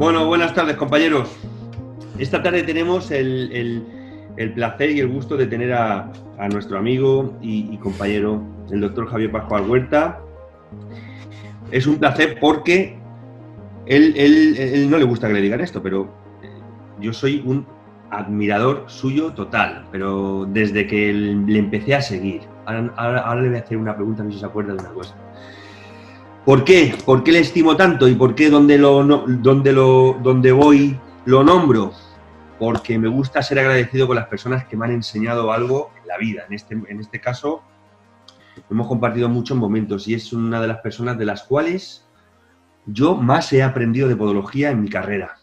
Bueno, buenas tardes, compañeros. Esta tarde tenemos el placer y el gusto de tener a nuestro amigo y compañero, el doctor Javier Pascual Huerta. Es un placer porque él no le gusta que le digan esto, pero yo soy un admirador suyo total, pero desde que le empecé a seguir. Ahora le voy a hacer una pregunta, no sé si se acuerda de una cosa. ¿Por qué? ¿Por qué le estimo tanto? ¿Y por qué donde voy lo nombro? Porque me gusta ser agradecido con las personas que me han enseñado algo en la vida. En este caso, hemos compartido muchos momentos y es una de las personas de las cuales yo más he aprendido de podología en mi carrera.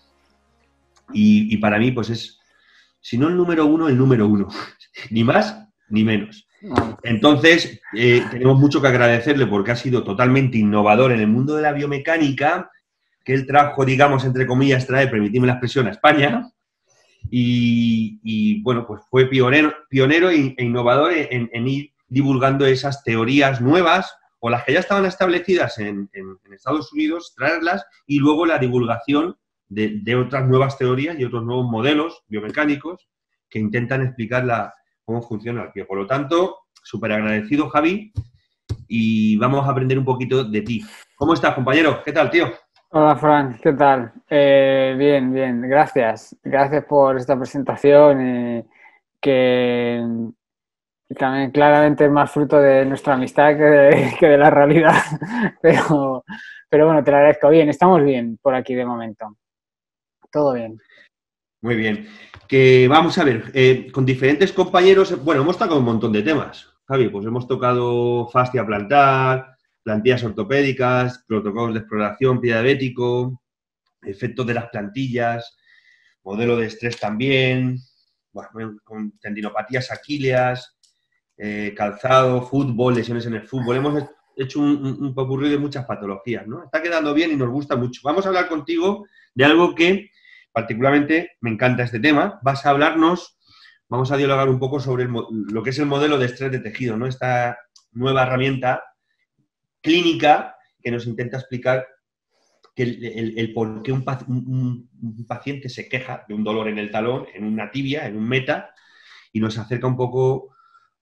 Y para mí, pues es, si no el número uno, el número uno. Ni más ni menos. Entonces, tenemos mucho que agradecerle porque ha sido totalmente innovador en el mundo de la biomecánica, que él trajo, digamos, entre comillas, permitidme la expresión, a España. Bueno, pues fue pionero e innovador en ir divulgando esas teorías nuevas o las que ya estaban establecidas en Estados Unidos, traerlas y luego la divulgación de otras nuevas teorías y otros nuevos modelos biomecánicos que intentan explicar cómo funciona el pie. Por lo tanto, súper agradecido, Javi, y vamos a aprender un poquito de ti. ¿Cómo estás, compañero? ¿Qué tal, tío? Hola, Fran, ¿qué tal? Bien, bien, gracias. Gracias por esta presentación que también claramente es más fruto de nuestra amistad que de la realidad. Pero, pero bueno, te lo agradezco. Bien, estamos bien por aquí de momento. Todo bien. Muy bien. Que vamos a ver, con diferentes compañeros, bueno, hemos tocado un montón de temas, Javi, pues hemos tocado fascia plantar, plantillas ortopédicas, protocolos de exploración, pie diabético, efectos de las plantillas, modelo de estrés también, bueno, con tendinopatías aquíleas, calzado, fútbol, lesiones en el fútbol. Hemos hecho un popurrí de muchas patologías, ¿no? Está quedando bien y nos gusta mucho. Vamos a hablar contigo de algo que particularmente me encanta este tema. Vamos a dialogar un poco sobre lo que es el modelo de estrés de tejido, ¿no? Esta nueva herramienta clínica que nos intenta explicar el por qué un paciente se queja de un dolor en el talón, en una tibia, en un meta, y nos acerca un poco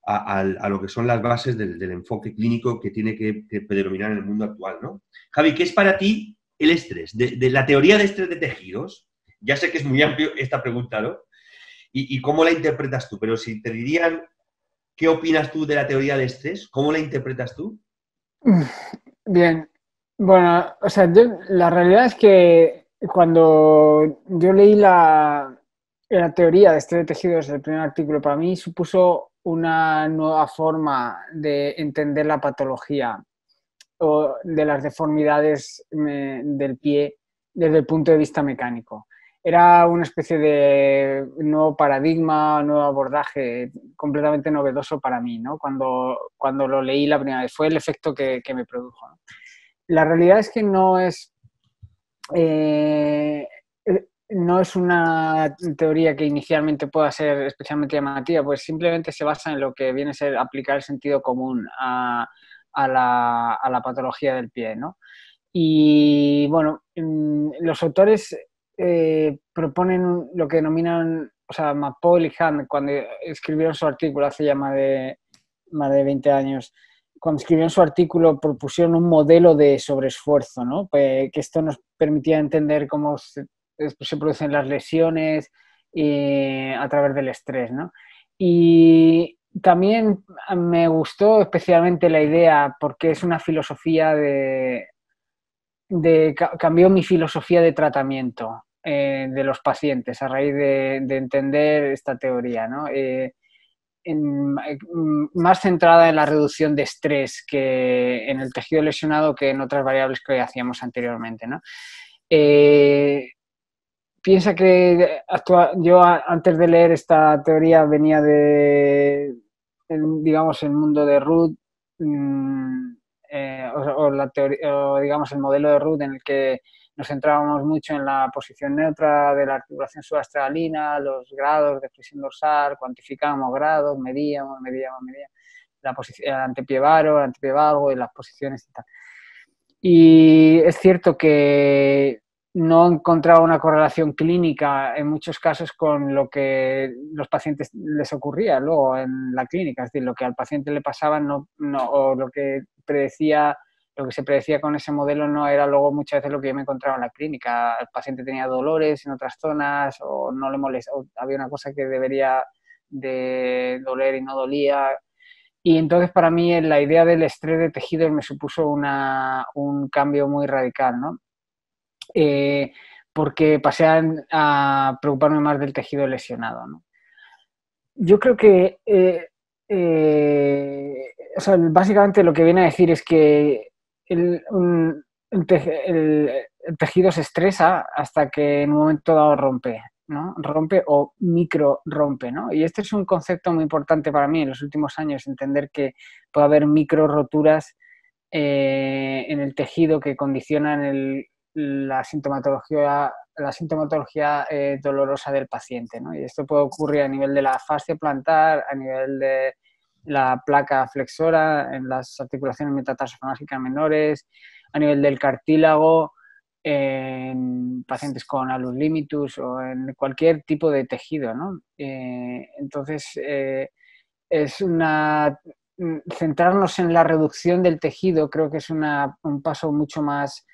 a lo que son las bases del enfoque clínico que tiene que predominar en el mundo actual, ¿no? Javi, ¿qué es para ti el estrés? De la teoría de estrés de tejidos, ya sé que es muy amplio esta pregunta, ¿no? Y cómo la interpretas tú, pero si te dirían qué opinas tú de la teoría de estrés, ¿cómo la interpretas tú? Bien. Bueno, o sea, la realidad es que cuando yo leí la teoría de estrés de tejidos, el primer artículo, para mí supuso una nueva forma de entender la patología o de las deformidades del pie desde el punto de vista mecánico. Era una especie de nuevo paradigma, nuevo abordaje completamente novedoso para mí, ¿no? Cuando lo leí la primera vez, fue el efecto que me produjo, ¿no? La realidad es que eh, no es una teoría que inicialmente pueda ser especialmente llamativa, pues simplemente se basa en lo que viene a ser aplicar el sentido común a la patología del pie, ¿no? Y bueno, los autores proponen lo que denominan, o sea, McPaul y Hunt, cuando escribieron su artículo hace ya más de 20 años, cuando escribieron su artículo propusieron un modelo de sobreesfuerzo, ¿no? Que esto nos permitía entender cómo se producen las lesiones a través del estrés, ¿no? Y también me gustó especialmente la idea porque es una filosofía cambió mi filosofía de tratamiento de los pacientes a raíz de entender esta teoría, ¿no? Más centrada en la reducción de estrés que en el tejido lesionado que en otras variables que hacíamos anteriormente, ¿no? Piensa que yo antes de leer esta teoría venía digamos, el mundo de Ruth, o digamos el modelo de Ruth en el que nos centrábamos mucho en la posición neutra de la articulación subastralina, los grados de flexión dorsal, cuantificábamos grados, medíamos la posición, el antepié varo, el antepié valgo y las posiciones y tal. Y es cierto que no encontraba una correlación clínica en muchos casos con lo que los pacientes les ocurría luego en la clínica, es decir, lo que al paciente le pasaba o lo que se predecía con ese modelo no era luego muchas veces lo que yo me encontraba en la clínica. El paciente tenía dolores en otras zonas o no le molestaba, había una cosa que debería de doler y no dolía. Y entonces para mí la idea del estrés de tejidos me supuso un cambio muy radical, ¿no? Porque pasé a preocuparme más del tejido lesionado, ¿no? Yo creo que o sea, básicamente lo que viene a decir es que el tejido se estresa hasta que en un momento dado rompe, ¿no? Rompe o micro rompe, ¿no? Y este es un concepto muy importante para mí en los últimos años, entender que puede haber micro roturas en el tejido que condicionan la sintomatología dolorosa del paciente, ¿no? Y esto puede ocurrir a nivel de la fascia plantar, a nivel de la placa flexora, en las articulaciones metatarsofásicas menores, a nivel del cartílago, en pacientes con alus limitus o en cualquier tipo de tejido, ¿no? Entonces, es centrarnos en la reducción del tejido creo que es un paso mucho más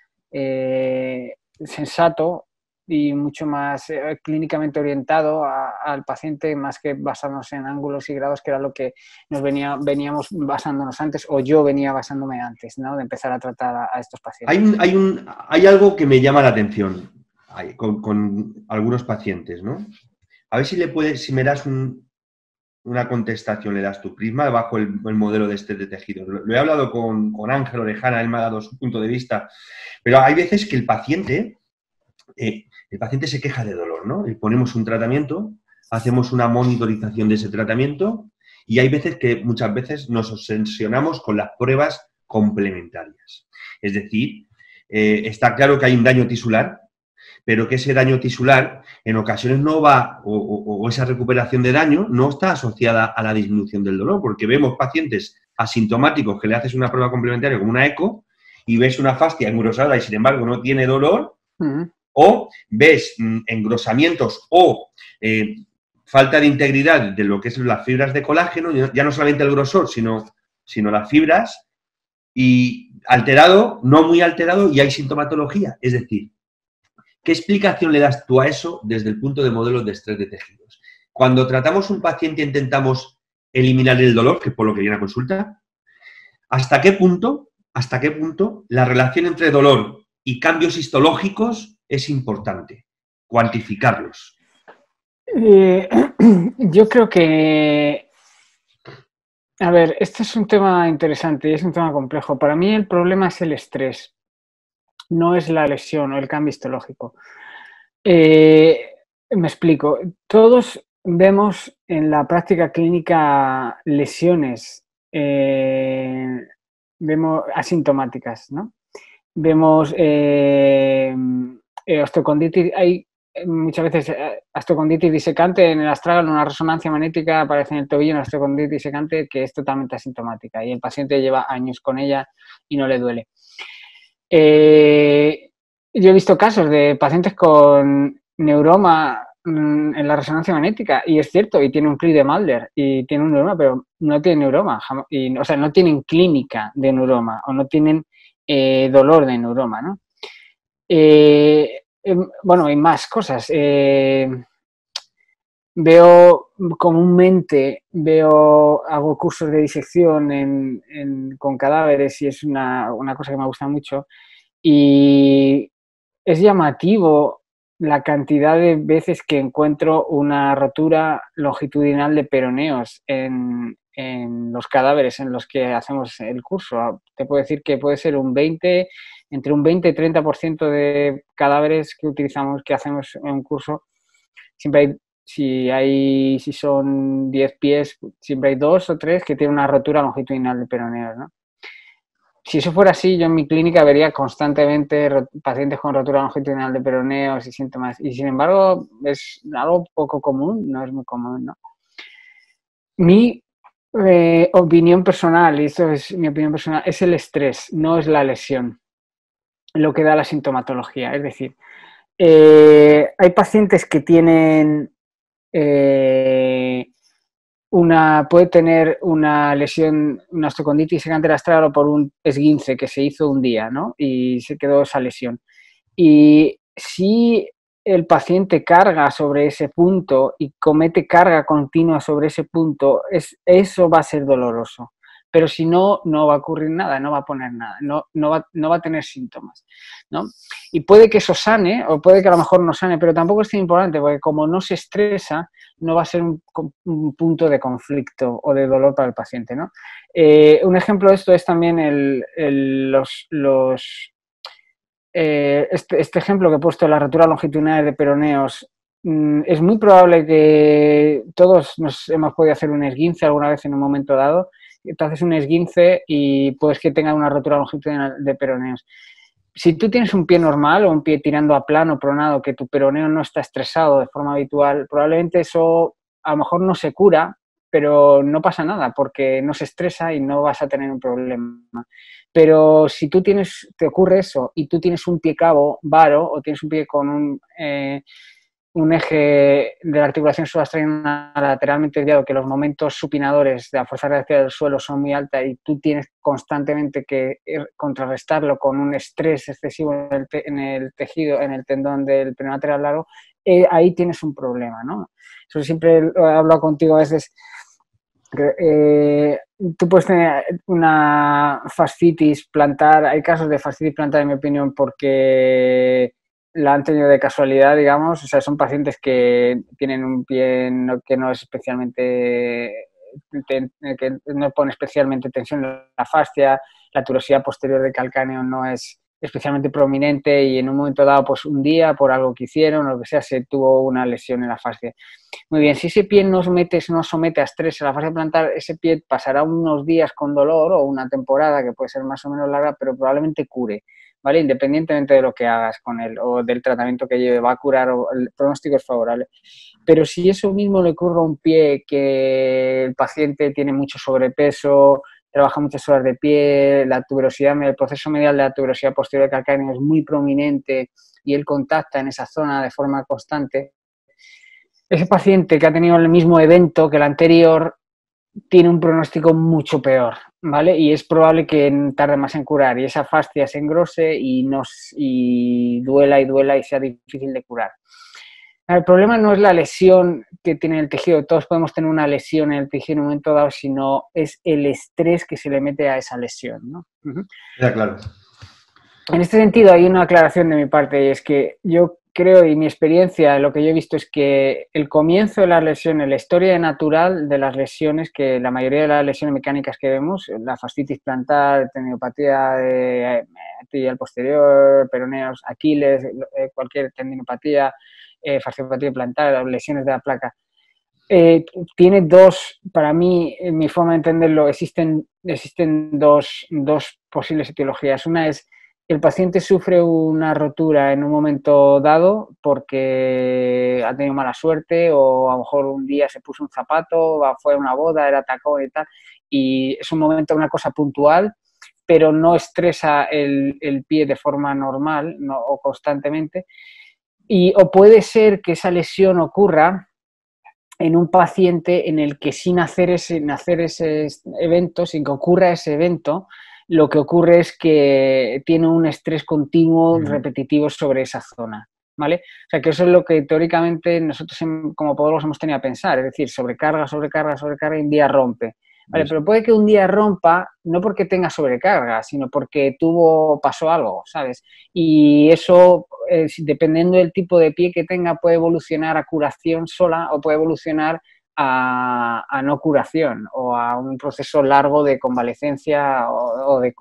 sensato y mucho más clínicamente orientado al paciente, más que basarnos en ángulos y grados, que era lo que veníamos basándonos antes, o yo venía basándome antes, ¿no? De empezar a tratar a estos pacientes. Hay algo que me llama la atención con algunos pacientes, ¿no? A ver si me das una contestación, le das tu prisma bajo el modelo de estrés de tejidos. Lo he hablado con Ángel Orejana, él me ha dado su punto de vista, pero hay veces que el paciente se queja de dolor, ¿no? Y ponemos un tratamiento, hacemos una monitorización de ese tratamiento y hay veces que muchas veces nos obsesionamos con las pruebas complementarias. Es decir, está claro que hay un daño tisular, pero que ese daño tisular en ocasiones no va, o esa recuperación de daño no está asociada a la disminución del dolor, porque vemos pacientes asintomáticos que le haces una prueba complementaria como una eco y ves una fascia engrosada y sin embargo no tiene dolor, o ves engrosamientos o falta de integridad de lo que es las fibras de colágeno, ya no solamente el grosor, sino las fibras, y alterado, no muy alterado, y hay sintomatología. Es decir, ¿qué explicación le das tú a eso desde el punto de modelos de estrés de tejidos? Cuando tratamos un paciente intentamos eliminar el dolor, que es por lo que viene a consulta, ¿hasta qué punto la relación entre dolor y cambios histológicos es importante? Cuantificarlos. Yo creo que, a ver, este es un tema interesante y es un tema complejo. Para mí el problema es el estrés, no es la lesión o el cambio histológico. Me explico. Todos vemos en la práctica clínica lesiones vemos asintomáticas, ¿no? Vemos osteoconditis, hay muchas veces osteoconditis disecante en el astrágalo, una resonancia magnética aparece en el tobillo una osteoconditis disecante que es totalmente asintomática y el paciente lleva años con ella y no le duele. Yo he visto casos de pacientes con neuroma en la resonancia magnética y es cierto, y tiene un CLI de Mulder y tiene un neuroma, pero no tiene neuroma, o sea, no tienen clínica de neuroma o no tienen dolor de neuroma, ¿no? Bueno, hay más cosas. Comúnmente hago cursos de disección con cadáveres y es una cosa que me gusta mucho. Y es llamativo la cantidad de veces que encuentro una rotura longitudinal de peroneos en los cadáveres en los que hacemos el curso. Te puedo decir que puede ser entre un 20 y 30% de cadáveres que hacemos en un curso, siempre hay, si son 10 pies, siempre hay 2 o 3 que tienen una rotura longitudinal de peroneos, ¿no? Si eso fuera así, yo en mi clínica vería constantemente pacientes con rotura longitudinal de peroneos y síntomas. Y sin embargo, es algo poco común, no es muy común, ¿no? Mi opinión personal, y esto es mi opinión personal, es el estrés, no es la lesión lo que da la sintomatología. Es decir, Hay pacientes que tienen puede tener una lesión, una osteoconditis secante astral por un esguince que se hizo un día, ¿no? Y se quedó esa lesión. Y si el paciente carga sobre ese punto y comete carga continua sobre ese punto, eso va a ser doloroso. Pero si no, no va a ocurrir nada, no va a poner nada, no va a tener síntomas, ¿no? Y puede que eso sane, o puede que a lo mejor no sane, pero tampoco es tan importante, porque como no se estresa, no va a ser un punto de conflicto o de dolor para el paciente, ¿no? Un ejemplo de esto es también este ejemplo que he puesto, la rotura longitudinal de peroneos. Es muy probable que todos nos hemos podido hacer un esguince alguna vez en un momento dado. Te haces un esguince y puedes que tenga una rotura longitudinal de peroneos. Si tú tienes un pie normal o un pie tirando a plano, pronado, que tu peroneo no está estresado de forma habitual, probablemente eso a lo mejor no se cura, pero no pasa nada porque no se estresa y no vas a tener un problema. Pero si te ocurre eso y tú tienes un pie cabo, varo, o tienes un pie con un eje de la articulación subastracina lateralmente desviado, que los momentos supinadores de la fuerza reactiva del suelo son muy altas y tú tienes constantemente que contrarrestarlo con un estrés excesivo en el tejido, en el tendón del peroneo lateral largo, ahí tienes un problema, ¿no? Eso siempre he hablado contigo a veces. Tú puedes tener una fascitis plantar, hay casos de fascitis plantar en mi opinión porque la han tenido de casualidad, digamos, o sea, son pacientes que tienen un pie que no es especialmente, que no pone especialmente tensión en la fascia, la turosidad posterior del calcáneo no es especialmente prominente y en un momento dado, pues un día, por algo que hicieron o lo que sea, se tuvo una lesión en la fascia. Muy bien, si ese pie no somete a estrés en la fascia plantar, ese pie pasará unos días con dolor o una temporada que puede ser más o menos larga, pero probablemente cure, ¿vale? Independientemente de lo que hagas con él o del tratamiento que lleve, va a curar o el pronóstico es favorable. Pero si eso mismo le ocurre a un pie que el paciente tiene mucho sobrepeso, trabaja muchas horas de pie, la tuberosidad, el proceso medial de la tuberosidad posterior del calcáneo es muy prominente y él contacta en esa zona de forma constante, ese paciente que ha tenido el mismo evento que el anterior tiene un pronóstico mucho peor, ¿vale? Y es probable que tarde más en curar y esa fascia se engrose y duela y duela y sea difícil de curar. El problema no es la lesión que tiene el tejido, todos podemos tener una lesión en el tejido en un momento dado, sino es el estrés que se le mete a esa lesión, ¿no? Ya, claro. En este sentido hay una aclaración de mi parte y es que yo creo, y mi experiencia, lo que yo he visto es que el comienzo de las lesiones, la historia natural de las lesiones, que la mayoría de las lesiones mecánicas que vemos, la fascitis plantar, tendinopatía de tibial posterior, peroneos, Aquiles, cualquier tendinopatía, fasciopatía plantar, lesiones de la placa, tiene para mí, en mi forma de entenderlo, existen dos posibles etiologías. Una es el paciente sufre una rotura en un momento dado porque ha tenido mala suerte o a lo mejor un día se puso un zapato, fue a una boda, era tacón y tal, y es un momento, una cosa puntual, pero no estresa el pie de forma normal o constantemente. O puede ser que esa lesión ocurra en un paciente en el que sin hacer ese evento, sin que ocurra ese evento, lo que ocurre es que tiene un estrés continuo, repetitivo sobre esa zona, ¿vale? O sea, que eso es lo que teóricamente nosotros como podólogos hemos tenido a pensar, es decir, sobrecarga, sobrecarga, sobrecarga y un día rompe. Vale, pero puede que un día rompa, no porque tenga sobrecarga, sino porque pasó algo, ¿sabes? Y eso, dependiendo del tipo de pie que tenga, puede evolucionar a curación sola o puede evolucionar a no curación o a un proceso largo de convalecencia o de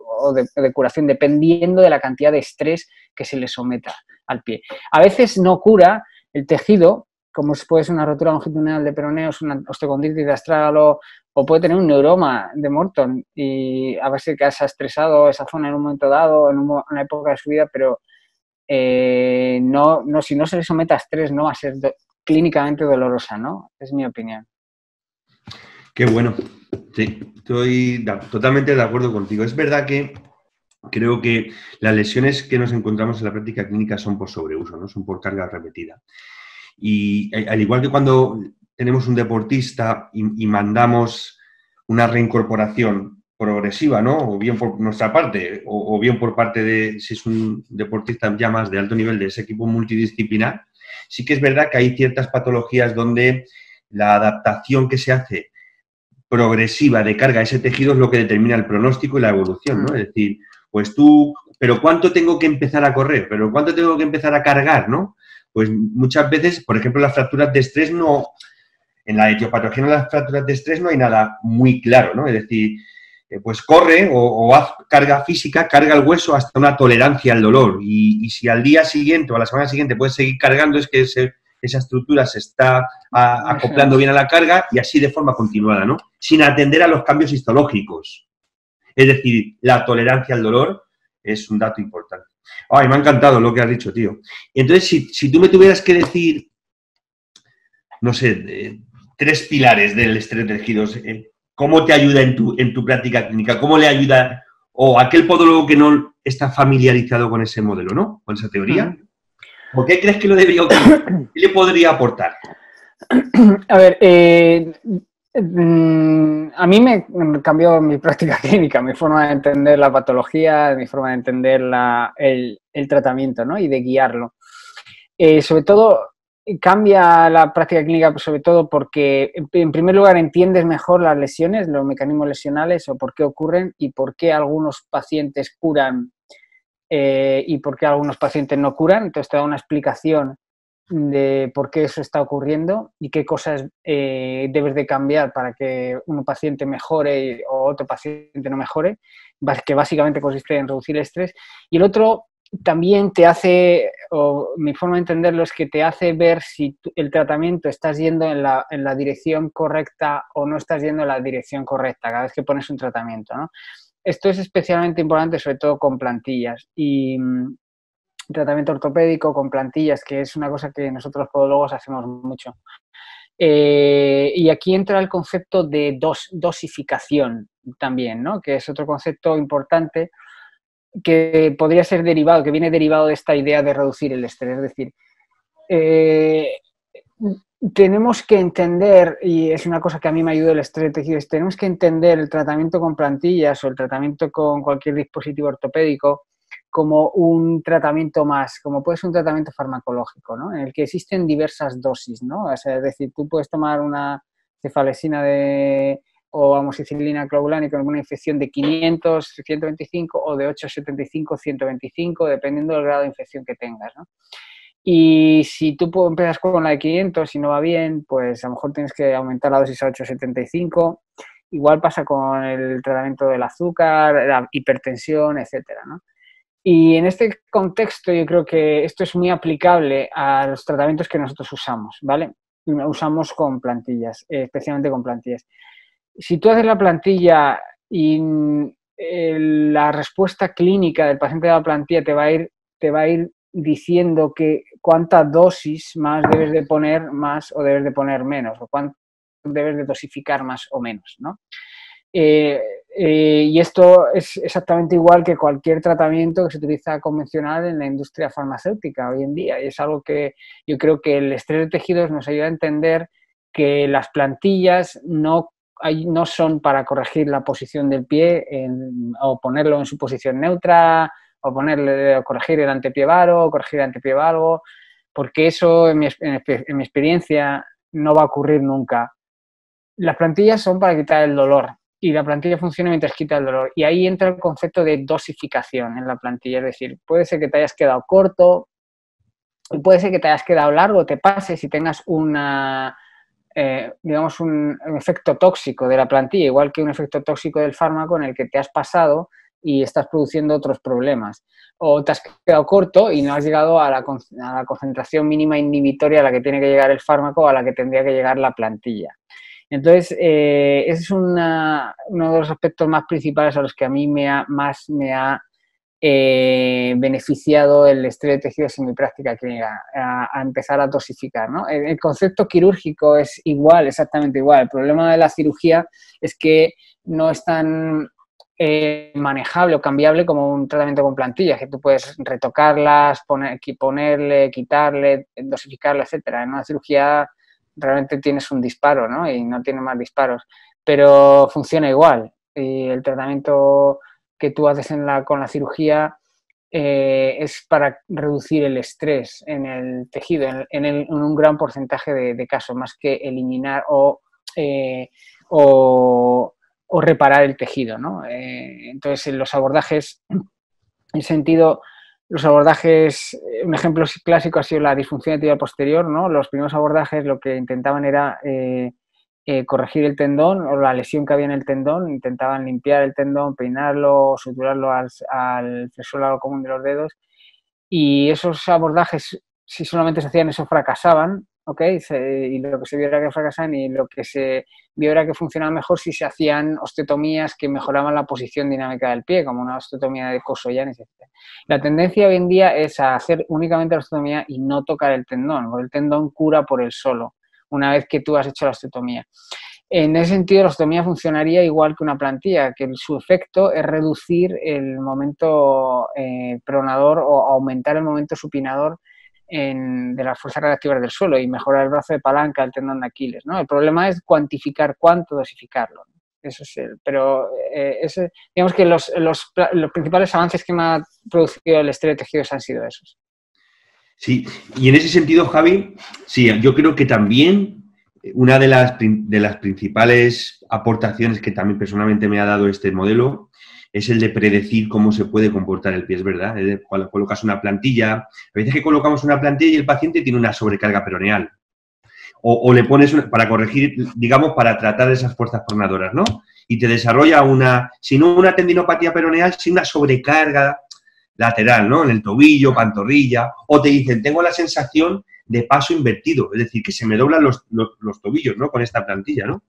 curación, dependiendo de la cantidad de estrés que se le someta al pie. A veces no cura el tejido, como puede ser una rotura longitudinal de peroneos, una osteocondritis de astrágalo, o puede tener un neuroma de Morton y a veces que se ha estresado esa zona en un momento dado, en una época de su vida, pero si no se le somete a estrés no va a ser clínicamente dolorosa, ¿no? Es mi opinión. Qué bueno. Sí, estoy totalmente de acuerdo contigo. Es verdad que creo que las lesiones que nos encontramos en la práctica clínica son por sobreuso, ¿no? Son por carga repetida. Y al igual que cuando tenemos un deportista y mandamos una reincorporación progresiva, ¿no? O bien por nuestra parte, o bien por parte de, si es un deportista ya más de alto nivel de ese equipo multidisciplinar, sí que es verdad que hay ciertas patologías donde la adaptación que se hace progresiva de carga a ese tejido es lo que determina el pronóstico y la evolución, ¿no? Es decir, pues tú, pero ¿cuánto tengo que empezar a correr? ¿Pero cuánto tengo que empezar a cargar, no? Pues muchas veces, por ejemplo, las fracturas de estrés no, en la etiopatología de las fracturas de estrés no hay nada muy claro, ¿no? Es decir, pues corre o haz carga física, carga el hueso hasta una tolerancia al dolor. Y si al día siguiente o a la semana siguiente puedes seguir cargando, es que esa estructura se está acoplando bien a la carga y así de forma continuada, ¿no? Sin atender a los cambios histológicos. Es decir, la tolerancia al dolor es un dato importante. Ay, me ha encantado lo que has dicho, tío. Entonces, si tú me tuvieras que decir, no sé, 3 pilares del estrés de tejidos, ¿cómo te ayuda en tu práctica clínica? ¿Cómo le ayuda o aquel podólogo que no está familiarizado con ese modelo, ¿no? Con esa teoría? ¿Por qué crees que lo debería utilizar? ¿Qué le podría aportar? A ver, a mí me cambió mi práctica clínica, mi forma de entender la patología, mi forma de entender el tratamiento, ¿no? Y de guiarlo. Sobre todo, cambia la práctica clínica, sobre todo porque, en primer lugar, entiendes mejor las lesiones, los mecanismos lesionales o por qué ocurren y por qué algunos pacientes curan y por qué algunos pacientes no curan. Entonces te da una explicación de por qué eso está ocurriendo y qué cosas debes de cambiar para que un paciente mejore o otro paciente no mejore, que básicamente consiste en reducir el estrés. Y el otro también te hace, o mi forma de entenderlo es que te hace ver si el tratamiento estás yendo en la dirección correcta o no estás yendo en la dirección correcta cada vez que pones un tratamiento, ¿no? Esto es especialmente importante, sobre todo con plantillas y tratamiento ortopédico con plantillas, que es una cosa que nosotros los podólogos hacemos mucho. Y aquí entra el concepto de dosificación también, ¿no? Que es otro concepto importante que podría ser derivado, que viene derivado de esta idea de reducir el estrés. Es decir, tenemos que entender, y es una cosa que a mí me ayuda el estrés de tejidos, tenemos que entender el tratamiento con plantillas o el tratamiento con cualquier dispositivo ortopédico como un tratamiento más, como puede ser un tratamiento farmacológico, ¿no? En el que existen diversas dosis, ¿no? O sea, es decir, tú puedes tomar una cefalexina o amoxicilina clavulánica con una infección de 500, 125 o de 875, 125, dependiendo del grado de infección que tengas, ¿no? Y si tú empiezas con la de 500 y no va bien, pues a lo mejor tienes que aumentar la dosis a 875. Igual pasa con el tratamiento del azúcar, la hipertensión, etcétera, ¿no? Y en este contexto yo creo que esto es muy aplicable a los tratamientos que nosotros usamos, ¿vale? Usamos con plantillas, especialmente con plantillas. Si tú haces la plantilla y la respuesta clínica del paciente de la plantilla te va a ir diciendo que cuánta dosis más debes de poner más o debes de poner menos, o cuánto debes de dosificar más o menos, ¿no? Y esto es exactamente igual que cualquier tratamiento que se utiliza convencional en la industria farmacéutica hoy en día. Y es algo que yo creo que el estrés de tejidos nos ayuda a entender que las plantillas no son para corregir la posición del pie o ponerlo en su posición neutra o corregir el antepié varo o corregir el antepié valgo, porque eso en mi experiencia no va a ocurrir nunca. Las plantillas son para quitar el dolor y la plantilla funciona mientras quita el dolor. Y ahí entra el concepto de dosificación en la plantilla. Es decir, puede ser que te hayas quedado corto, puede ser que te hayas quedado largo, te pase si tengas digamos, un efecto tóxico de la plantilla, igual que un efecto tóxico del fármaco en el que te has pasado y estás produciendo otros problemas. O te has quedado corto y no has llegado a la concentración mínima inhibitoria a la que tiene que llegar el fármaco o a la que tendría que llegar la plantilla. Entonces, ese es uno de los aspectos más principales a los que a mí más me ha beneficiado el estrés de tejidos en mi práctica clínica, a empezar a dosificar, ¿no? El concepto quirúrgico es igual, exactamente igual. El problema de la cirugía es que no es tan manejable o cambiable como un tratamiento con plantillas, que tú puedes retocarlas, ponerle, quitarle, dosificarle, etcétera. En una cirugía realmente tienes un disparo, ¿no? Y no tiene más disparos, pero funciona igual. Y el tratamiento que tú haces con la cirugía es para reducir el estrés en el tejido, en un gran porcentaje de casos, más que eliminar o reparar el tejido, ¿no? Entonces, en los abordajes, en sentido, los abordajes, un ejemplo clásico ha sido la disfunción de tibia posterior, ¿no? Los primeros abordajes lo que intentaban era corregir el tendón o la lesión que había en el tendón, intentaban limpiar el tendón, peinarlo, suturarlo al flexor largo común de los dedos, y esos abordajes, si solamente se hacían eso, fracasaban, ¿ok? Y lo que se vio era que fracasaban, y lo que se vio era que funcionaba mejor si se hacían osteotomías que mejoraban la posición dinámica del pie, como una osteotomía de Kosoyanis, etc. La tendencia hoy en día es a hacer únicamente la osteotomía y no tocar el tendón, porque el tendón cura por él solo, una vez que tú has hecho la osteotomía. En ese sentido, la osteotomía funcionaría igual que una plantilla, que su efecto es reducir el momento pronador o aumentar el momento supinador de las fuerzas reactivas del suelo y mejorar el brazo de palanca, el tendón de Aquiles, ¿no? El problema es cuantificar cuánto, dosificarlo, ¿no? Eso es digamos que los principales avances que me ha producido el estrés de tejidos han sido esos. Sí, y en ese sentido, Javi, sí, yo creo que también una de las principales aportaciones que también personalmente me ha dado este modelo es el de predecir cómo se puede comportar el pie, es verdad. Es de, cuando colocas una plantilla, a veces que colocamos una plantilla y el paciente tiene una sobrecarga peroneal. O le pones para corregir, digamos, para tratar esas fuerzas pronadoras, ¿no? Y te desarrolla si no una tendinopatía peroneal, sino una sobrecarga lateral, ¿no? En el tobillo, pantorrilla, o te dicen, tengo la sensación de paso invertido, es decir, que se me doblan los tobillos, ¿no? Con esta plantilla, ¿no?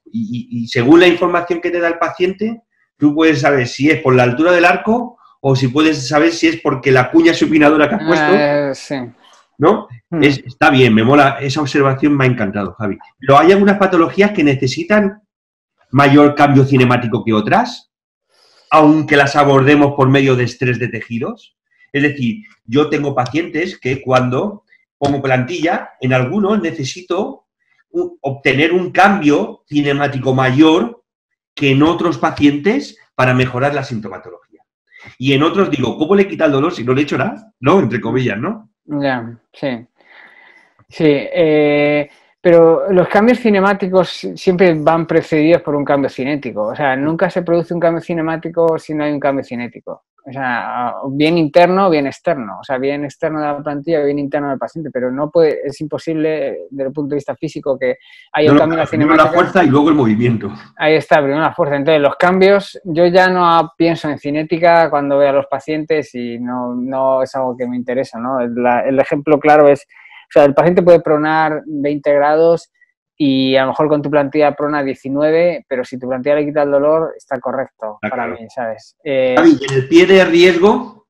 Y según la información que te da el paciente, tú puedes saber si es por la altura del arco o si puedes saber si es porque la cuña supinadora que has puesto, Sí. ¿no? Está bien, me mola, esa observación me ha encantado, Javi. Pero hay algunas patologías que necesitan mayor cambio cinemático que otras, aunque las abordemos por medio de estrés de tejidos. Es decir, yo tengo pacientes que cuando pongo plantilla, en algunos necesito obtener un cambio cinemático mayor que en otros pacientes para mejorar la sintomatología. Y en otros digo, ¿cómo le quita el dolor si no le he hecho nada? ¿No? Entre comillas, ¿no? Ya, sí. Sí, pero los cambios cinemáticos siempre van precedidos por un cambio cinético. O sea, nunca se produce un cambio cinemático si no hay un cambio cinético. O sea, bien interno o bien externo. O sea, bien externo de la plantilla o bien interno del paciente. Pero no puede, es imposible desde el punto de vista físico que haya un cambio en la primero cinemática. La fuerza y luego el movimiento. Ahí está, primero la fuerza. Entonces, los cambios, yo ya no pienso en cinética cuando veo a los pacientes y no es algo que me interesa, ¿no? El ejemplo claro es, o sea, el paciente puede pronar 20 grados y a lo mejor con tu plantilla prona 19, pero si tu plantilla le quita el dolor, está correcto para mí, ¿sabes? Javi, en el pie de riesgo,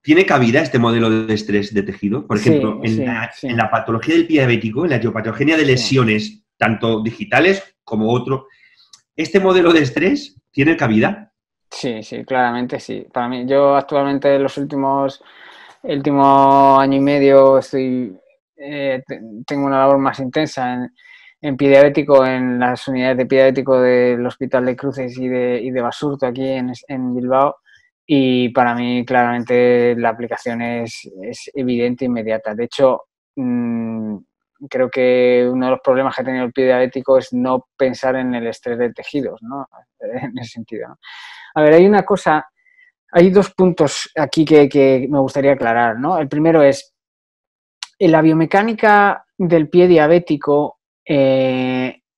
¿tiene cabida este modelo de estrés de tejido? Por ejemplo, Sí, en la patología del pie diabético, en la etiopatogenia de lesiones, tanto digitales como otro, ¿este modelo de estrés tiene cabida? Sí, claramente sí. Para mí, yo actualmente en el último año y medio tengo una labor más intensa en pie diabético, en las unidades de pie diabético del Hospital de Cruces y de Basurto aquí en Bilbao, y para mí claramente la aplicación es evidente e inmediata. De hecho, creo que uno de los problemas que ha tenido el pie diabético es no pensar en el estrés de tejidos, ¿no? En ese sentido, ¿no? A ver, hay dos puntos aquí que me gustaría aclarar, ¿no? El primero es, en la biomecánica del pie diabético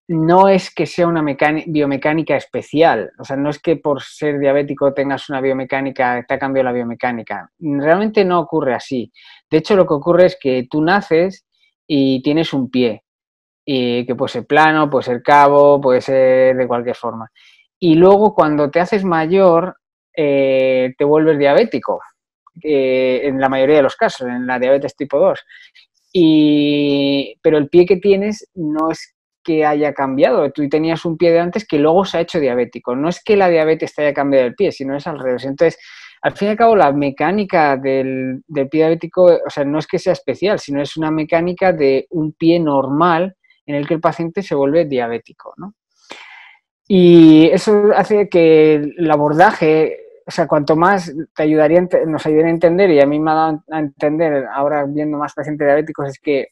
no es que sea una biomecánica especial, o sea, no es que por ser diabético tengas una biomecánica, te ha cambiado la biomecánica. Realmente no ocurre así. De hecho, lo que ocurre es que tú naces y tienes un pie, y que puede ser plano, puede ser cabo, puede ser de cualquier forma. Y luego cuando te haces mayor, te vuelves diabético, en la mayoría de los casos, en la diabetes tipo 2. Pero el pie que tienes no es que haya cambiado. Tú tenías un pie de antes que luego se ha hecho diabético. No es que la diabetes te haya cambiado el pie, sino es al revés. Entonces, al fin y al cabo, la mecánica del pie diabético, o sea, no es que sea especial, sino es una mecánica de un pie normal en el que el paciente se vuelve diabético, ¿no? Y eso hace que el abordaje, o sea, cuanto más te ayudaría, nos ayudaría a entender, y a mí me ha dado a entender, ahora viendo más pacientes diabéticos, es que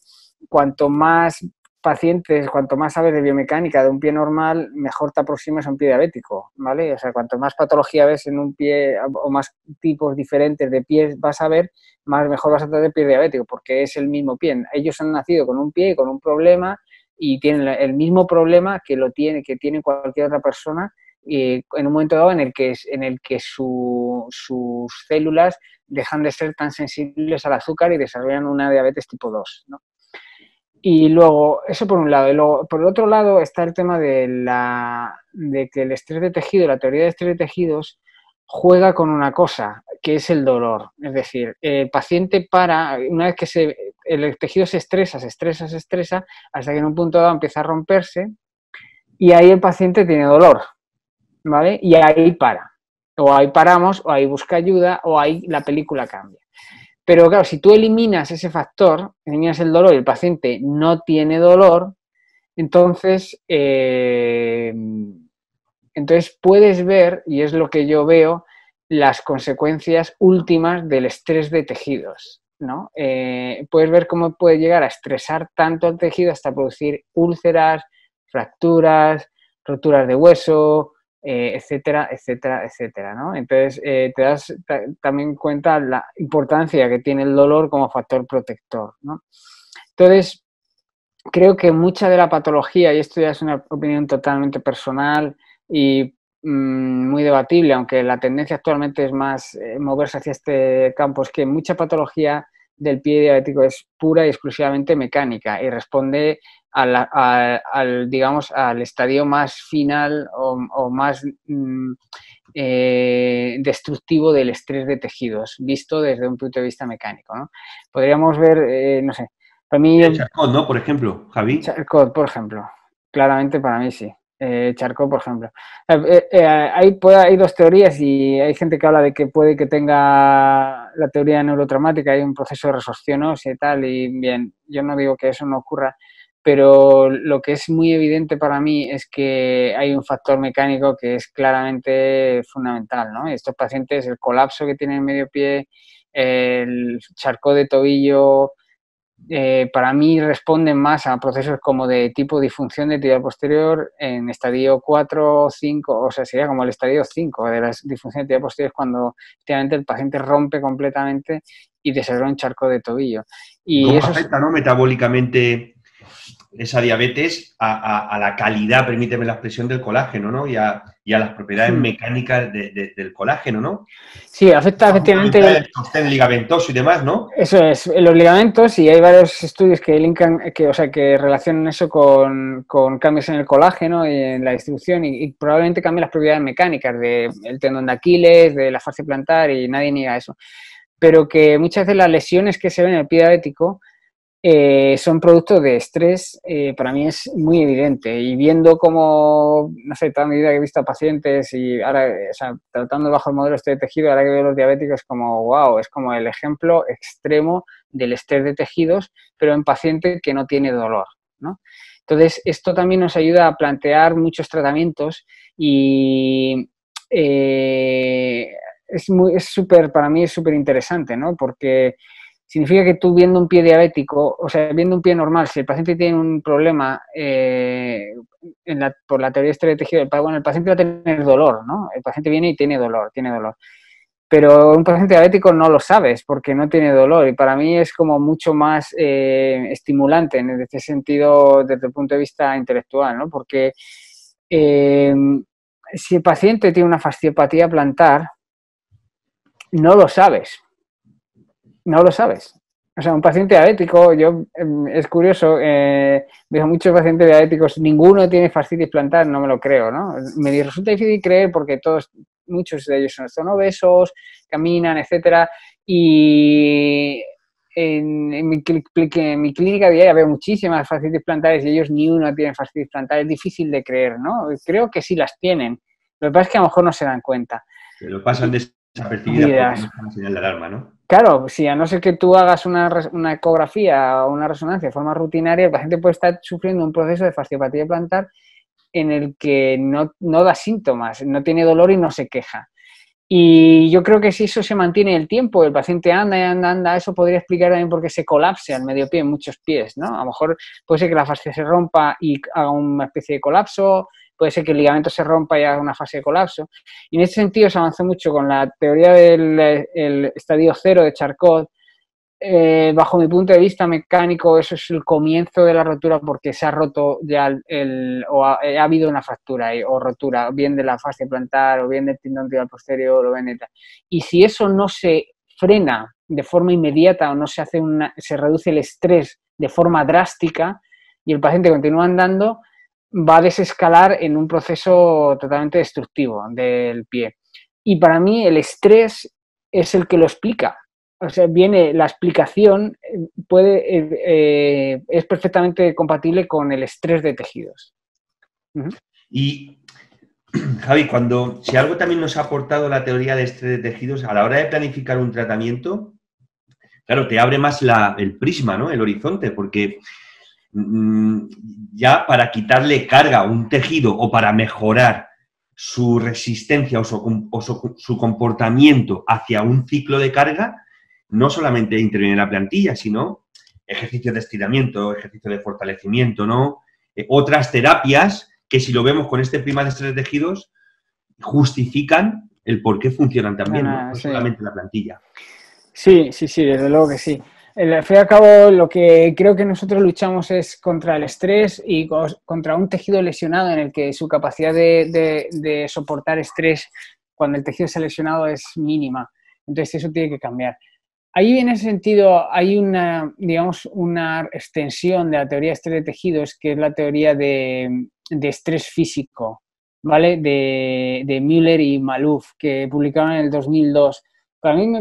cuanto más pacientes, cuanto más sabes de biomecánica de un pie normal, mejor te aproximas a un pie diabético, ¿vale? O sea, cuanto más patología ves en un pie o más tipos diferentes de pies vas a ver, más mejor vas a tener pie diabético, porque es el mismo pie. Ellos han nacido con un pie y con un problema y tienen el mismo problema que tiene cualquier otra persona en un momento dado en el que sus células dejan de ser tan sensibles al azúcar y desarrollan una diabetes tipo 2, ¿no? Y luego, eso por un lado. Y luego, por el otro lado, está el tema de que el estrés de tejido, la teoría de estrés de tejidos, juega con una cosa, que es el dolor. Es decir, el paciente una vez que el tejido se estresa, hasta que en un punto dado empieza a romperse y ahí el paciente tiene dolor, ¿vale? Y ahí para. O ahí paramos, o ahí busca ayuda, o ahí la película cambia. Pero claro, si tú eliminas ese factor, eliminas el dolor y el paciente no tiene dolor, entonces, entonces puedes ver, y es lo que yo veo, las consecuencias últimas del estrés de tejidos, ¿no? Puedes ver cómo puede llegar a estresar tanto al tejido hasta producir úlceras, fracturas, roturas de hueso, etcétera, etcétera, etcétera, ¿no? Entonces, te das también cuenta la importancia que tiene el dolor como factor protector, ¿no? Entonces, creo que mucha de la patología, y esto ya es una opinión totalmente personal y muy debatible, aunque la tendencia actualmente es más moverse hacia este campo, es que mucha patología del pie diabético es pura y exclusivamente mecánica y responde digamos, al estadio más final o más destructivo del estrés de tejidos, visto desde un punto de vista mecánico, ¿no? Podríamos ver, no sé, para mí... Charcot, ¿no? Por ejemplo, Javi. Charcot, por ejemplo. Claramente para mí sí. Charcot, por ejemplo. Hay dos teorías y hay gente que habla de que puede que tenga la teoría neurotraumática, hay un proceso de resorción ósea y tal, y bien, yo no digo que eso no ocurra, pero lo que es muy evidente para mí es que hay un factor mecánico que es claramente fundamental, ¿no? Estos pacientes, el colapso que tienen en medio pie, el charcot de tobillo, para mí responden más a procesos como de tipo disfunción de tibial posterior en estadio 4 o 5, o sea, sería como el estadio 5 de las disfunciones de tibial posterior, cuando efectivamente el paciente rompe completamente y desarrolla un charco de tobillo. ¿Y cómo afecta, ¿no? Metabólicamente esa diabetes a la calidad, permíteme la expresión, del colágeno, ¿no? Y a las propiedades mecánicas del colágeno, ¿no? Sí, afecta efectivamente el sostén ligamentoso y demás, ¿no? Eso es, los ligamentos, y hay varios estudios que linkan, o sea, que relacionan eso con cambios en el colágeno y en la distribución y probablemente cambien las propiedades mecánicas del tendón de Aquiles, de la fascia plantar, y nadie niega eso. Pero que muchas veces las lesiones que se ven en el pie diabético son producto de estrés, para mí es muy evidente. Y viendo cómo, no sé, toda mi vida que he visto a pacientes y ahora, o sea, tratando bajo el modelo este de tejido, ahora que veo los diabéticos, como wow, es como el ejemplo extremo del estrés de tejidos, pero en paciente que no tiene dolor, ¿no? Entonces, esto también nos ayuda a plantear muchos tratamientos y para mí es súper interesante, ¿no? Porque significa que tú viendo un pie diabético, o sea, viendo un pie normal, si el paciente tiene un problema por la teoría de estrés de tejido, bueno, el paciente va a tener dolor, ¿no? El paciente viene y tiene dolor. Pero un paciente diabético no lo sabes porque no tiene dolor y para mí es como mucho más estimulante en este sentido desde el punto de vista intelectual, ¿no? Porque si el paciente tiene una fasciopatía plantar, no lo sabes. No lo sabes. O sea, un paciente diabético, es curioso, veo muchos pacientes diabéticos, ninguno tiene fascitis plantar, no me lo creo, ¿no? Me resulta difícil creer porque muchos de ellos son obesos, caminan, etcétera, y en mi clínica diaria veo muchísimas fascitis plantares y ellos ni uno tienen fascitis plantares. Es difícil de creer, ¿no? Creo que sí las tienen. Lo que pasa es que a lo mejor no se dan cuenta. Pero pasan desapercibidas porque no es una señal de alarma, ¿no? Claro, si a no ser que tú hagas una ecografía o una resonancia de forma rutinaria, el paciente puede estar sufriendo un proceso de fasciopatía plantar en el que no da síntomas, no tiene dolor y no se queja. Y yo creo que si eso se mantiene el tiempo, el paciente anda y anda, eso podría explicar también por qué se colapse al medio pie en muchos pies, ¿no? A lo mejor puede ser que la fascia se rompa y haga una especie de colapso, puede ser que el ligamento se rompa y haga una fase de colapso. Y en ese sentido se avanzó mucho con la teoría del estadio cero de Charcot. Bajo mi punto de vista mecánico, eso es el comienzo de la rotura porque se ha roto ya o ha habido una fractura o rotura, bien de la fascia plantar o bien del tendón tibial posterior o bien de tal. Y si eso no se frena de forma inmediata o no se se reduce el estrés de forma drástica y el paciente continúa andando, va a desescalar en un proceso totalmente destructivo del pie. Y para mí el estrés es el que lo explica. O sea, viene la explicación, es perfectamente compatible con el estrés de tejidos. Y, Javi, si algo también nos ha aportado la teoría del estrés de tejidos, a la hora de planificar un tratamiento, claro, te abre más el prisma, ¿no? El horizonte, porque ya para quitarle carga a un tejido o para mejorar su resistencia o su comportamiento hacia un ciclo de carga, no solamente interviene la plantilla, sino ejercicios de estiramiento, ejercicios de fortalecimiento, ¿no? Otras terapias que, si lo vemos con este prisma de estrés de tejidos, justifican el por qué funcionan también, no Sí. solamente la plantilla. Sí, desde luego que sí. Al fin y al cabo, lo que creo que nosotros luchamos es contra el estrés y contra un tejido lesionado en el que su capacidad de soportar estrés cuando el tejido está lesionado es mínima. Entonces, eso tiene que cambiar. Ahí, en ese sentido, hay una extensión de la teoría de estrés de tejidos, que es la teoría de estrés físico, ¿vale? De Müller y Malouf, que publicaron en el 2002. Para mí,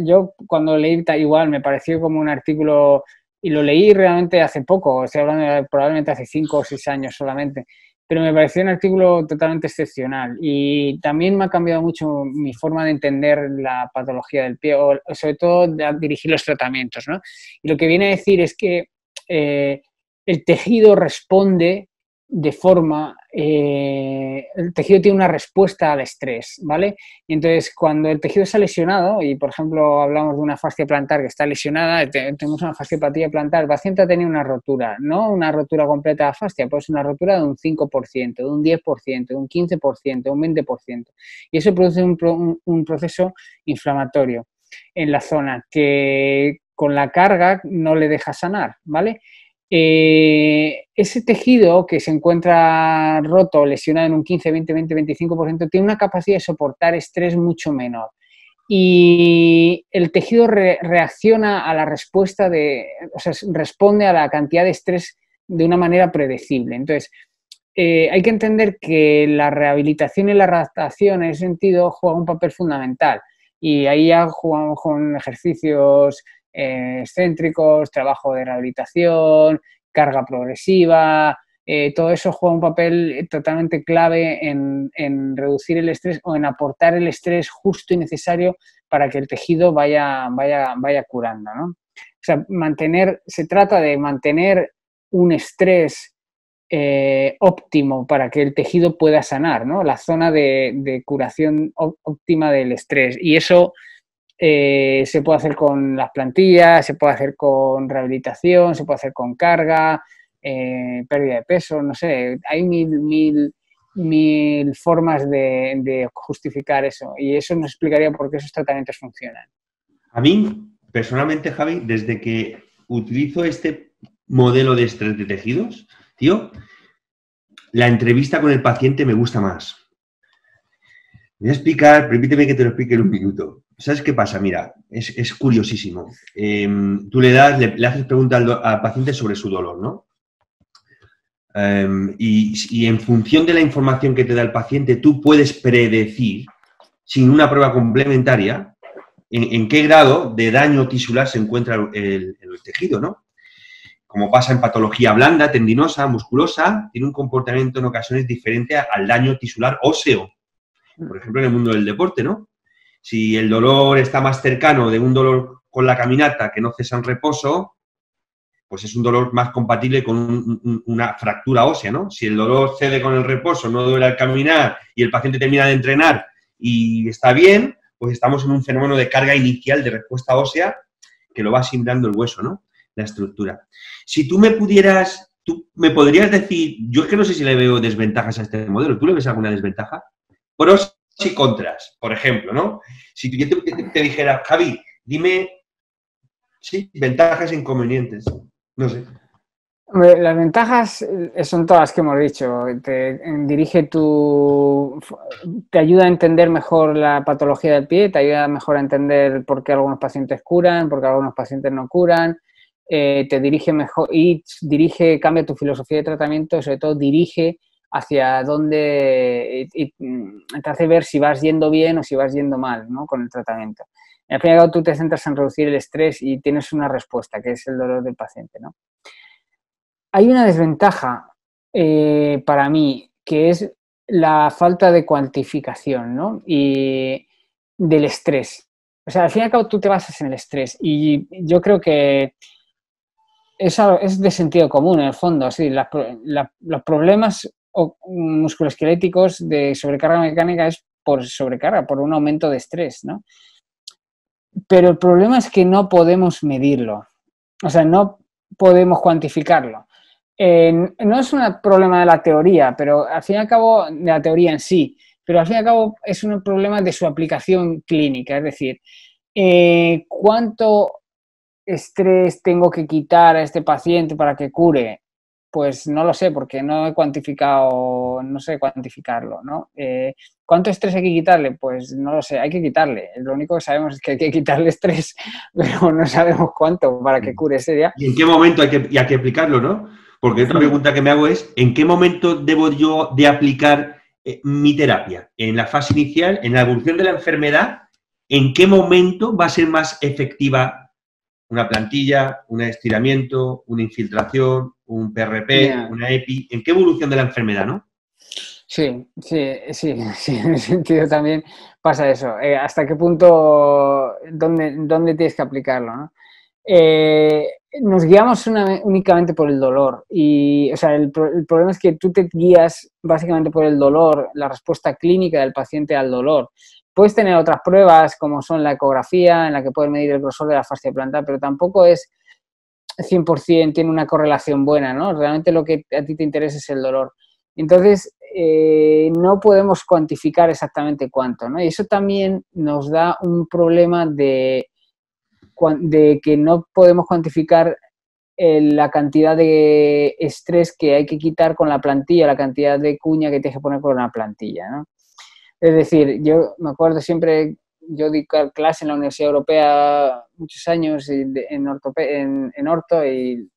yo cuando leí igual me pareció como un artículo, y lo leí realmente hace poco, estoy hablando de probablemente hace 5 o 6 años solamente, pero me pareció un artículo totalmente excepcional y también me ha cambiado mucho mi forma de entender la patología del pie, o sobre todo de dirigir los tratamientos, ¿no? Y lo que viene a decir es que el tejido responde de forma, el tejido tiene una respuesta al estrés, ¿vale? Y entonces, cuando el tejido está lesionado, y por ejemplo hablamos de una fascia plantar que está lesionada, tenemos una fasciopatía plantar, el paciente ha tenido una rotura, no una rotura completa de la fascia, pues una rotura de un 5%, de un 10%, de un 15%, de un 20%. Y eso produce un proceso inflamatorio en la zona que con la carga no le deja sanar, ¿vale? Ese tejido que se encuentra roto, lesionado en un 15, 20, 20, 25%, tiene una capacidad de soportar estrés mucho menor. Y el tejido reacciona a la respuesta responde a la cantidad de estrés de una manera predecible. Entonces, hay que entender que la rehabilitación y la adaptación en ese sentido juegan un papel fundamental. Y ahí ya jugamos con ejercicios excéntricos, trabajo de rehabilitación, carga progresiva, todo eso juega un papel totalmente clave en reducir el estrés o en aportar el estrés justo y necesario para que el tejido vaya curando, ¿no? O sea, se trata de mantener un estrés óptimo para que el tejido pueda sanar, ¿no? La zona de curación óptima del estrés. Y eso se puede hacer con las plantillas, se puede hacer con rehabilitación, se puede hacer con carga, pérdida de peso, no sé, hay mil formas de justificar eso, y eso nos explicaría por qué esos tratamientos funcionan. A mí, personalmente, Javi, desde que utilizo este modelo de estrés de tejidos, tío, la entrevista con el paciente me gusta más. Voy a explicar, permíteme que te lo explique en un minuto. ¿Sabes qué pasa? Mira, es curiosísimo. Tú le haces preguntas al paciente sobre su dolor, ¿no? Y en función de la información que te da el paciente, tú puedes predecir, sin una prueba complementaria, en qué grado de daño tisular se encuentra el tejido, ¿no? Como pasa en patología blanda, tendinosa, musculosa, tiene un comportamiento en ocasiones diferente al daño tisular óseo. Por ejemplo, en el mundo del deporte, ¿no? Si el dolor está más cercano de un dolor con la caminata que no cesa en reposo, pues es un dolor más compatible con una fractura ósea, ¿no? Si el dolor cede con el reposo, no duele al caminar y el paciente termina de entrenar y está bien, pues estamos en un fenómeno de carga inicial de respuesta ósea que lo va asimilando el hueso, ¿no? La estructura. Si tú me podrías decir, yo es que no sé si le veo desventajas a este modelo, ¿tú le ves alguna desventaja? Pros y contras, por ejemplo, ¿no? Si yo te dijera, Javi, dime, sí, ventajas e inconvenientes, no sé. Hombre, las ventajas son todas las que hemos dicho. Te ayuda a entender mejor la patología del pie, te ayuda mejor a entender por qué algunos pacientes curan, por qué algunos pacientes no curan, te dirige mejor y cambia tu filosofía de tratamiento, sobre todo dirige hacia dónde y te hace ver si vas yendo bien o si vas yendo mal, ¿no? Con el tratamiento. Al fin y al cabo, tú te centras en reducir el estrés y tienes una respuesta, que es el dolor del paciente, ¿no? Hay una desventaja para mí, que es la falta de cuantificación, ¿no? Y del estrés. O sea, al fin y al cabo tú te basas en el estrés y yo creo que es de sentido común en el fondo. Sí, los problemas musculoesqueléticos de sobrecarga mecánica es por sobrecarga, por un aumento de estrés, ¿no? Pero el problema es que no podemos medirlo. O sea, no podemos cuantificarlo. No es un problema de la teoría, pero al fin y al cabo, de la teoría en sí, pero al fin y al cabo es un problema de su aplicación clínica, es decir, ¿cuánto estrés tengo que quitar a este paciente para que cure? Pues no lo sé, porque no he cuantificado, no sé cuantificarlo, ¿no? ¿Cuánto estrés hay que quitarle? Pues no lo sé, hay que quitarle. Lo único que sabemos es que hay que quitarle estrés, pero no sabemos cuánto para que cure ese día. ¿Y en qué momento hay que aplicarlo, no? Porque otra pregunta que me hago es, ¿en qué momento debo yo de aplicar mi terapia? ¿En la fase inicial, en la evolución de la enfermedad? ¿En qué momento va a ser más efectiva una plantilla, un estiramiento, una infiltración, un PRP, una EPI? ¿En qué evolución de la enfermedad, no? Sí, en ese sentido también pasa eso. ¿Hasta qué punto, dónde tienes que aplicarlo, ¿no? Nos guiamos únicamente por el dolor y, o sea, el problema es que tú te guías básicamente por el dolor, la respuesta clínica del paciente al dolor. Puedes tener otras pruebas como son la ecografía en la que puedes medir el grosor de la fascia plantar, pero tampoco es 100% tiene una correlación buena, ¿no? Realmente lo que a ti te interesa es el dolor. Entonces, no podemos cuantificar exactamente cuánto, ¿no? Y eso también nos da un problema de que no podemos cuantificar la cantidad de estrés que hay que quitar con la plantilla, la cantidad de cuña que tienes que poner con la plantilla, ¿no? Es decir, yo me acuerdo siempre, yo di clase en la Universidad Europea muchos años en orto y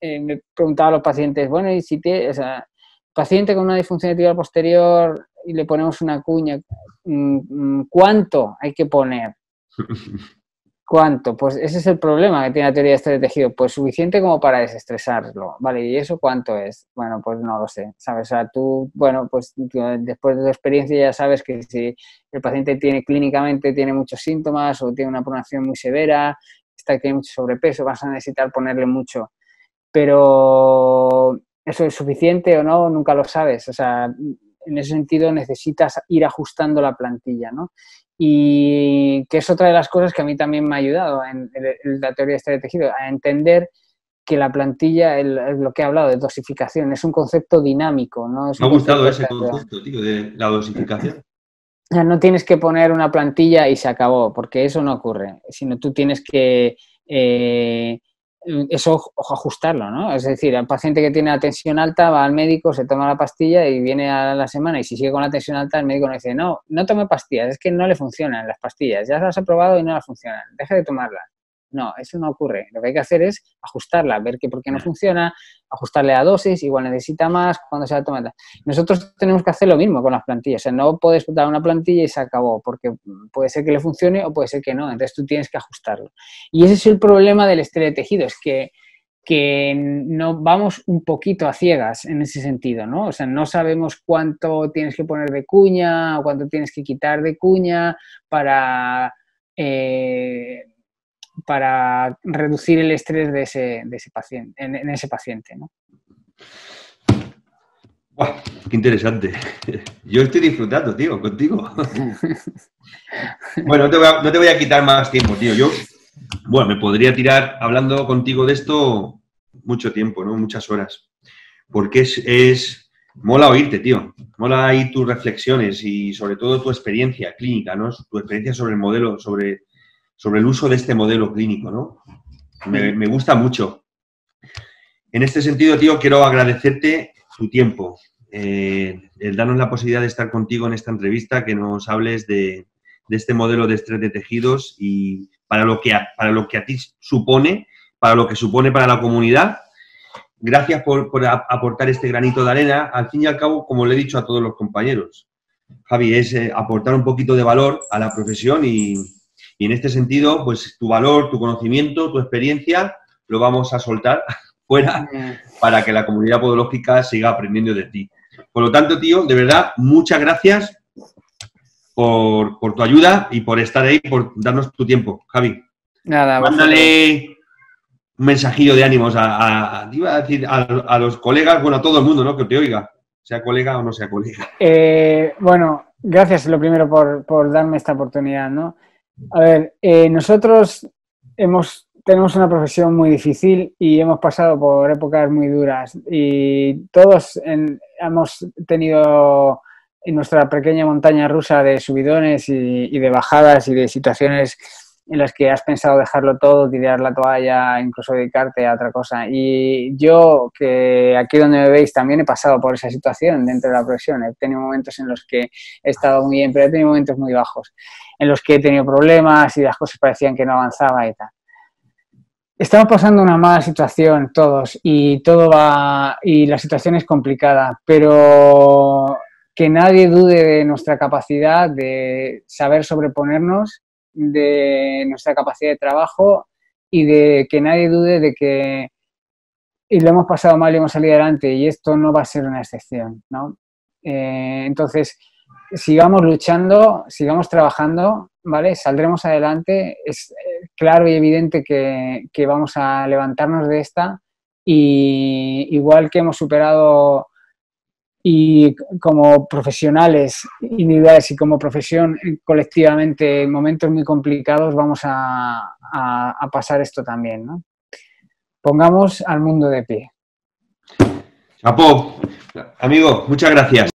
me preguntaba a los pacientes, bueno, y si tiene, o sea, paciente con una disfunción tibial posterior y le ponemos una cuña, ¿cuánto hay que poner? ¿Cuánto? Pues ese es el problema que tiene la teoría de estrés de tejido. Pues suficiente como para desestresarlo, ¿vale? ¿Y eso cuánto es? Bueno, pues no lo sé, ¿sabes? O sea, tú, bueno, pues después de tu experiencia ya sabes que si el paciente clínicamente tiene muchos síntomas o tiene una pronación muy severa, tiene mucho sobrepeso, vas a necesitar ponerle mucho. Pero eso es suficiente o no, nunca lo sabes. O sea, en ese sentido necesitas ir ajustando la plantilla, ¿no? Y que es otra de las cosas que a mí también me ha ayudado en la teoría de estrés de tejido, a entender que la plantilla, es lo que he hablado de dosificación, es un concepto dinámico, ¿no? Es Me ha un gustado concepto ese concepto, tío, de la dosificación. no tienes que poner una plantilla y se acabó, porque eso no ocurre, sino tú tienes que eso ajustarlo, ¿no? Es decir, el paciente que tiene la tensión alta va al médico, se toma la pastilla y viene a la semana y si sigue con la tensión alta el médico le dice, no tome pastillas, es que no le funcionan las pastillas, ya las ha probado y no las funcionan, deje de tomarlas. No, eso no ocurre. Lo que hay que hacer es ajustarla, ver que por qué no funciona, ajustarle a dosis, igual necesita más, cuando se la toma. Nosotros tenemos que hacer lo mismo con las plantillas. O sea, no puedes dar una plantilla y se acabó, porque puede ser que le funcione o puede ser que no. Entonces tú tienes que ajustarlo. Y ese es el problema del estrés de tejido, es que no vamos un poquito a ciegas en ese sentido, ¿no? O sea, no sabemos cuánto tienes que poner de cuña o cuánto tienes que quitar de cuña para reducir el estrés de ese paciente, en ese paciente, ¿no? ¡Buah! ¡Qué interesante! Yo estoy disfrutando, tío, contigo. Bueno, no te voy a quitar más tiempo, tío. Bueno, me podría tirar hablando contigo de esto mucho tiempo, ¿no? Muchas horas. Porque mola oírte, tío. Mola oír tus reflexiones y sobre todo tu experiencia clínica, ¿no? Tu experiencia sobre el modelo, sobre el uso de este modelo clínico, ¿no? Me gusta mucho. En este sentido, tío, quiero agradecerte tu tiempo, el darnos la posibilidad de estar contigo en esta entrevista, que nos hables de este modelo de estrés de tejidos y para lo que a ti supone, para lo que supone para la comunidad. Gracias por aportar este granito de arena. Al fin y al cabo, como le he dicho a todos los compañeros, Javi, es aportar un poquito de valor a la profesión y en este sentido, pues tu valor, tu conocimiento, tu experiencia, lo vamos a soltar fuera para que la comunidad podológica siga aprendiendo de ti. Por lo tanto, tío, de verdad, muchas gracias por tu ayuda y por estar ahí, por darnos tu tiempo. Javi, nada, mándale un mensajillo de ánimos iba a decir a los colegas, bueno, a todo el mundo, ¿no? Que te oiga, sea colega o no sea colega. Bueno, gracias lo primero por darme esta oportunidad, ¿no? A ver, nosotros tenemos una profesión muy difícil y hemos pasado por épocas muy duras y todos hemos tenido en nuestra pequeña montaña rusa de subidones y de bajadas y de situaciones en las que has pensado dejarlo todo, tirar la toalla, incluso dedicarte a otra cosa. Y yo, que aquí donde me veis, también he pasado por esa situación dentro de la profesión. He tenido momentos en los que he estado muy bien, pero he tenido momentos muy bajos, en los que he tenido problemas y las cosas parecían que no avanzaba y tal. Estamos pasando una mala situación todos y la situación es complicada, pero que nadie dude de nuestra capacidad de saber sobreponernos, de nuestra capacidad de trabajo y de que nadie dude de que lo hemos pasado mal y hemos salido adelante y esto no va a ser una excepción, ¿no? Entonces, sigamos luchando, sigamos trabajando, ¿vale? Saldremos adelante. Es claro y evidente que vamos a levantarnos de esta y igual que hemos superado y como profesionales individuales y como profesión colectivamente en momentos muy complicados vamos a pasar esto también, ¿no? Pongamos al mundo de pie. Chapo, amigo, muchas gracias.